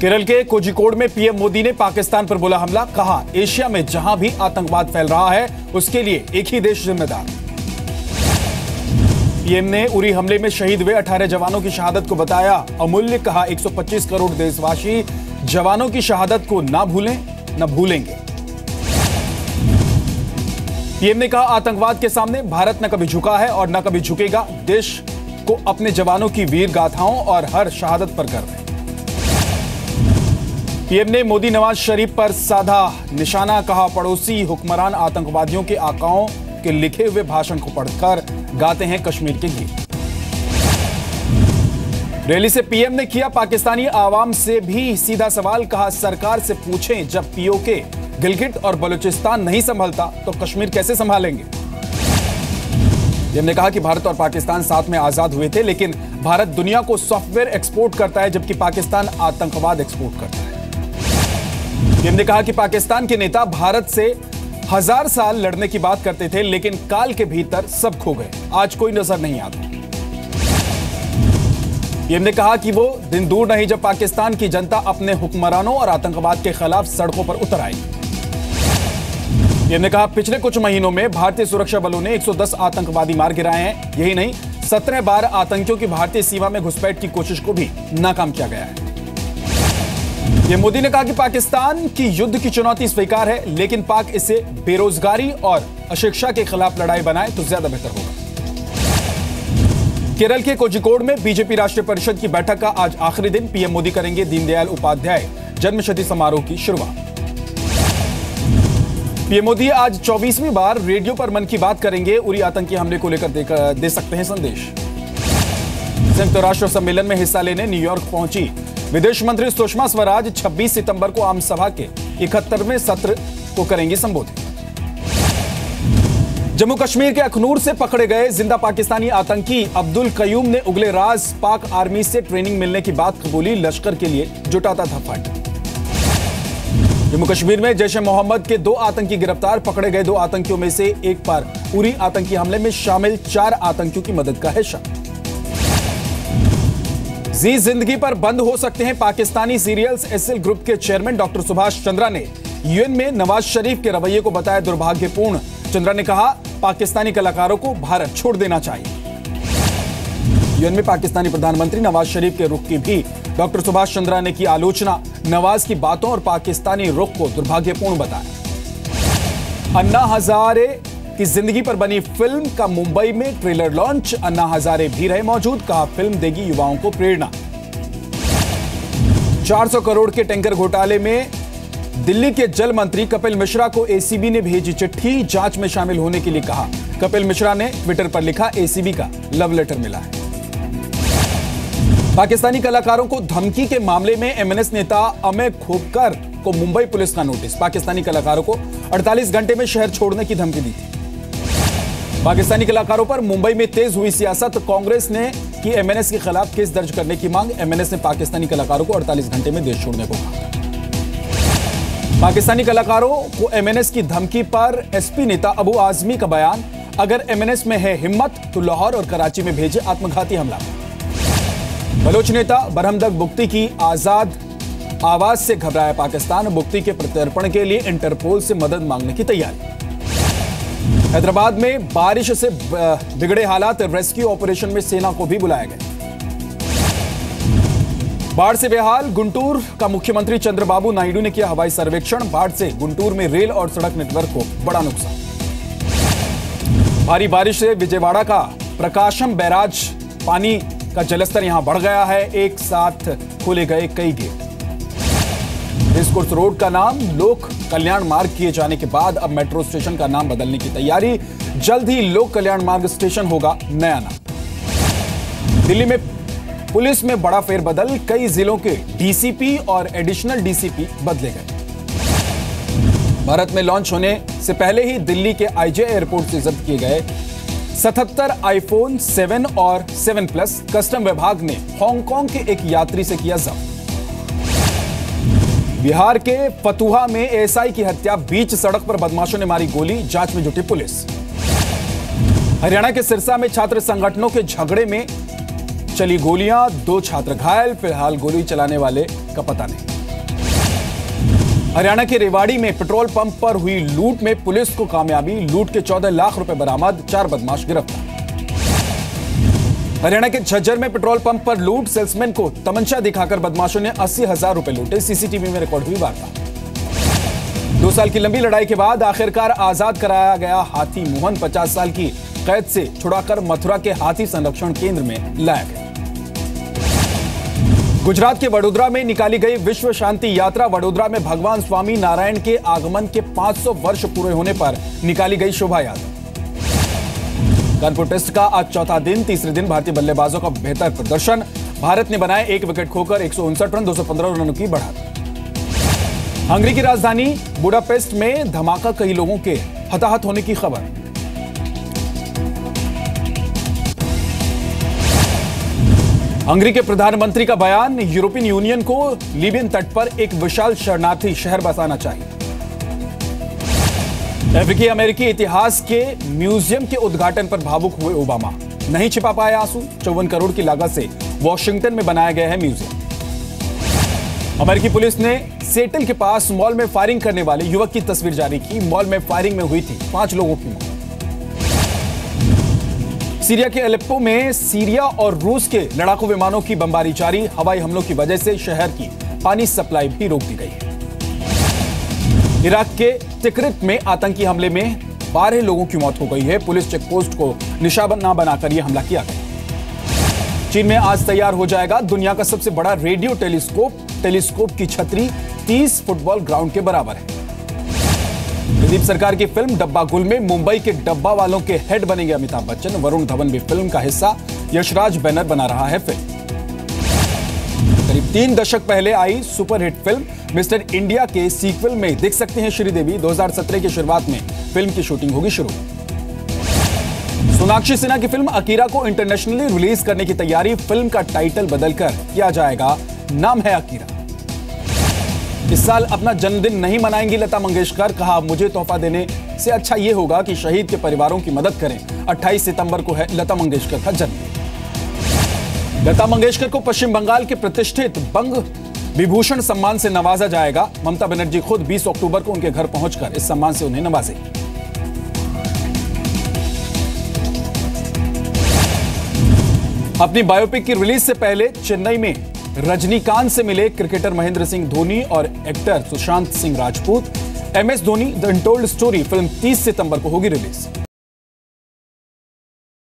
केरल के कोझिकोड में पीएम मोदी ने पाकिस्तान पर बोला हमला। कहा, एशिया में जहां भी आतंकवाद फैल रहा है उसके लिए एक ही देश जिम्मेदार। पीएम ने उरी हमले में शहीद हुए 18 जवानों की शहादत को बताया अमूल्य। कहा, 125 करोड़ देशवासी जवानों की शहादत को ना भूलें न भूलेंगे। पीएम ने कहा, आतंकवाद के सामने भारत न कभी झुका है और न कभी झुकेगा। देश को अपने जवानों की वीर गाथाओं और हर शहादत पर गर्व है। पीएम ने मोदी नवाज शरीफ पर साधा निशाना। कहा, पड़ोसी हुक्मरान आतंकवादियों के आकाओं के लिखे हुए भाषण को पढ़कर गाते हैं कश्मीर के गीत। रैली से पीएम ने किया पाकिस्तानी आवाम से भी सीधा सवाल। कहा, सरकार से पूछें, जब पीओके गिलगिट और बलूचिस्तान नहीं संभलता तो कश्मीर कैसे संभालेंगे। पीएम ने कहा कि भारत और पाकिस्तान साथ में आजाद हुए थे, लेकिन भारत दुनिया को सॉफ्टवेयर एक्सपोर्ट करता है जबकि पाकिस्तान आतंकवाद एक्सपोर्ट करता है। पीएम ने कहा कि पाकिस्तान के नेता भारत से 1000 साल लड़ने की बात करते थे, लेकिन काल के भीतर सब खो गए। आज कोई नजर नहीं आता। पीएम ने कहा कि वो दिन दूर नहीं जब पाकिस्तान की जनता अपने हुक्मरानों और आतंकवाद के खिलाफ सड़कों पर उतर आई। पीएम ने कहा, पिछले कुछ महीनों में भारतीय सुरक्षा बलों ने 110 आतंकवादी मार गिराए हैं। यही नहीं, 17 बार आतंकियों की भारतीय सीमा में घुसपैठ की कोशिश को भी नाकाम किया गया है। ये मोदी ने कहा कि पाकिस्तान की युद्ध की चुनौती स्वीकार है, लेकिन पाक इसे बेरोजगारी और अशिक्षा के खिलाफ लड़ाई बनाए तो ज्यादा बेहतर होगा। केरल के कोझिकोड में बीजेपी राष्ट्रीय परिषद की बैठक का आज आखिरी दिन। पीएम मोदी करेंगे दीनदयाल उपाध्याय जन्मशती समारोह की शुरुआत। पीएम मोदी आज 24वीं बार रेडियो पर मन की बात करेंगे। उरी आतंकी हमले को लेकर दे सकते हैं संदेश। संयुक्त राष्ट्र सम्मेलन में हिस्सा लेने न्यूयॉर्क पहुंची विदेश मंत्री सुषमा स्वराज 26 सितंबर को आम सभा के 71वें सत्र को करेंगी संबोधित। जम्मू कश्मीर के अखनूर से पकड़े गए जिंदा पाकिस्तानी आतंकी अब्दुल कयूम ने उगले राज पाक आर्मी से ट्रेनिंग मिलने की बात कबूली। लश्कर के लिए जुटाता था फंड। जम्मू कश्मीर में जैश ए मोहम्मद के 2 आतंकी गिरफ्तार। पकड़े गए 2 आतंकियों में से एक पर उरी आतंकी हमले में शामिल 4 आतंकियों की मदद का है शक। जी जिंदगी पर बंद हो सकते हैं पाकिस्तानी सीरियल्स। एसएल ग्रुप के चेयरमैन डॉक्टर सुभाष चंद्रा ने यूएन में नवाज शरीफ के रवैये को बताया दुर्भाग्यपूर्ण। चंद्रा ने कहा, पाकिस्तानी कलाकारों को भारत छोड़ देना चाहिए। यूएन में पाकिस्तानी प्रधानमंत्री नवाज शरीफ के रुख की भी डॉक्टर सुभाष चंद्रा ने की आलोचना। नवाज की बातों और पाकिस्तानी रुख को दुर्भाग्यपूर्ण बताया। अन्ना हजारे की जिंदगी पर बनी फिल्म का मुंबई में ट्रेलर लॉन्च। अन्ना हजारे भी रहे मौजूद। कहा, फिल्म देगी युवाओं को प्रेरणा। 400 करोड़ के टैंकर घोटाले में दिल्ली के जल मंत्री कपिल मिश्रा को एसीबी ने भेजी चिट्ठी। जांच में शामिल होने के लिए कहा। कपिल मिश्रा ने ट्विटर पर लिखा, एसीबी का लव लेटर मिला है। पाकिस्तानी कलाकारों को धमकी के मामले में एमएनएस नेता अमेय खोपकर को मुंबई पुलिस का नोटिस। पाकिस्तानी कलाकारों को 48 घंटे में शहर छोड़ने की धमकी दी थी। पाकिस्तानी कलाकारों पर मुंबई में तेज हुई सियासत। कांग्रेस ने की एमएनएस के खिलाफ केस दर्ज करने की मांग। एमएनएस ने पाकिस्तानी कलाकारों को 48 घंटे में देश छोड़ने को कहा। पाकिस्तानी कलाकारों को एमएनएस की धमकी पर एसपी नेता अबू आजमी का बयान। अगर एमएनएस में है हिम्मत तो लाहौर और कराची में भेजे आत्मघाती हमला। बलोच नेता बरहमदक बुख्ती की आजाद आवाज से घबराया पाकिस्तान। बुख्ती के प्रत्यर्पण के लिए इंटरपोल से मदद मांगने की तैयारी। हैदराबाद में बारिश से बिगड़े हालात। रेस्क्यू ऑपरेशन में सेना को भी बुलाया गया। बाढ़ से बेहाल गुंटूर का मुख्यमंत्री चंद्रबाबू नायडू ने किया हवाई सर्वेक्षण। बाढ़ से गुंटूर में रेल और सड़क नेटवर्क को बड़ा नुकसान। भारी बारिश से विजयवाड़ा का प्रकाशम बैराज पानी का जलस्तर यहां बढ़ गया है। एक साथ खोले गए कई गेट। रेसकोर्स रोड का नाम लोक कल्याण मार्ग किए जाने के बाद अब मेट्रो स्टेशन का नाम बदलने की तैयारी। जल्द ही लोक कल्याण मार्ग स्टेशन होगा नया नाम। दिल्ली में पुलिस में बड़ा फेरबदल। कई जिलों के डीसीपी और एडिशनल डीसीपी बदले गए। भारत में लॉन्च होने से पहले ही दिल्ली के आईजे एयरपोर्ट से जब्त किए गए 77 आईफोन 7 और 7 प्लस। कस्टम विभाग ने हांगकांग के एक यात्री से किया जब्त। बिहार के फतुहा में एएसआई की हत्या। बीच सड़क पर बदमाशों ने मारी गोली। जांच में जुटी पुलिस। हरियाणा के सिरसा में छात्र संगठनों के झगड़े में चली गोलियां, 2 छात्र घायल, फिलहाल गोली चलाने वाले का पता नहीं। हरियाणा के रेवाड़ी में पेट्रोल पंप पर हुई लूट में पुलिस को कामयाबी, लूट के 14 लाख रुपए बरामद, 4 बदमाश गिरफ्तार। हरियाणा के झज्जर में पेट्रोल पंप पर लूट, सेल्समैन को तमंचा दिखाकर बदमाशों ने 80,000 रुपए लूटे, सीसीटीवी में रिकॉर्ड हुई वारदात। 2 साल की लंबी लड़ाई के बाद आखिरकार आजाद कराया गया हाथी मोहन 50 साल की कैद से छुड़ाकर मथुरा के हाथी संरक्षण केंद्र में लाया गया। गुजरात के वडोदरा में निकाली गई विश्व शांति यात्रा, वडोदरा में भगवान स्वामी नारायण के आगमन के 500 वर्ष पूरे होने पर निकाली गई शोभा यात्रा। कानपुर टेस्ट का आज चौथा दिन, तीसरे दिन भारतीय बल्लेबाजों का बेहतर प्रदर्शन, भारत ने बनाए 1 विकेट खोकर 159 रन, 215 रनों की बढ़त। हंगरी की राजधानी बुडापेस्ट में धमाका, कई लोगों के हताहत होने की खबर। हंगरी के प्रधानमंत्री का बयान, यूरोपियन यूनियन को लीबियन तट पर एक विशाल शरणार्थी शहर बसाना चाहिए। अफ्रीकी अमेरिकी इतिहास के म्यूजियम के उद्घाटन पर भावुक हुए ओबामा, नहीं छिपा पाए आंसू, 54 करोड़ की लागत से वॉशिंगटन में बनाया गया है म्यूजियम। अमेरिकी पुलिस ने सेटल के पास मॉल में फायरिंग करने वाले युवक की तस्वीर जारी की, मॉल में फायरिंग में हुई थी 5 लोगों की मौत। सीरिया के अलेप्पो में सीरिया और रूस के लड़ाकू विमानों की बमबारी जारी, हवाई हमलों की वजह से शहर की पानी सप्लाई भी रोक दी गई है। इराक के तिक्रित में आतंकी हमले में 12 लोगों की मौत हो गई है, पुलिस चेकपोस्ट को निशाना बनाकर यह हमला किया गया। चीन में आज तैयार हो जाएगा दुनिया का सबसे बड़ा रेडियो टेलीस्कोप, टेलीस्कोप की छतरी 30 फुटबॉल ग्राउंड के बराबर है। प्रदीप सरकार की फिल्म डब्बा गुल में मुंबई के डब्बा वालों के हेड बनेंगे अमिताभ बच्चन, वरुण धवन भी फिल्म का हिस्सा, यशराज बैनर बना रहा है फिल्म। करीब 3 दशक पहले आई सुपरहिट फिल्म मिस्टर इंडिया के सीक्वल में दिख सकते हैं श्रीदेवी, 2017 की शुरुआत में फिल्म की शूटिंग होगी शुरू। सोनाक्षी सिन्हा की फिल्म अकीरा को इंटरनेशनली रिलीज करने की तैयारी, फिल्म का टाइटल बदलकर किया जाएगा, नाम है अकीरा। इस साल अपना जन्मदिन नहीं मनाएंगी लता मंगेशकर, कहा मुझे तोहफा देने से अच्छा यह होगा कि शहीद के परिवारों की मदद करें। 28 सितंबर को है लता मंगेशकर का जन्मदिन। लता मंगेशकर को पश्चिम बंगाल के प्रतिष्ठित बंग विभूषण सम्मान से नवाजा जाएगा, ममता बनर्जी खुद 20 अक्टूबर को उनके घर पहुंचकर इस सम्मान से उन्हें नवाजेगी। अपनी बायोपिक की रिलीज से पहले चेन्नई में रजनीकांत से मिले क्रिकेटर महेंद्र सिंह धोनी और actor Sushant Singh Rajput. MS Dhoni the untold story film 30 सितंबर को होगी रिलीज।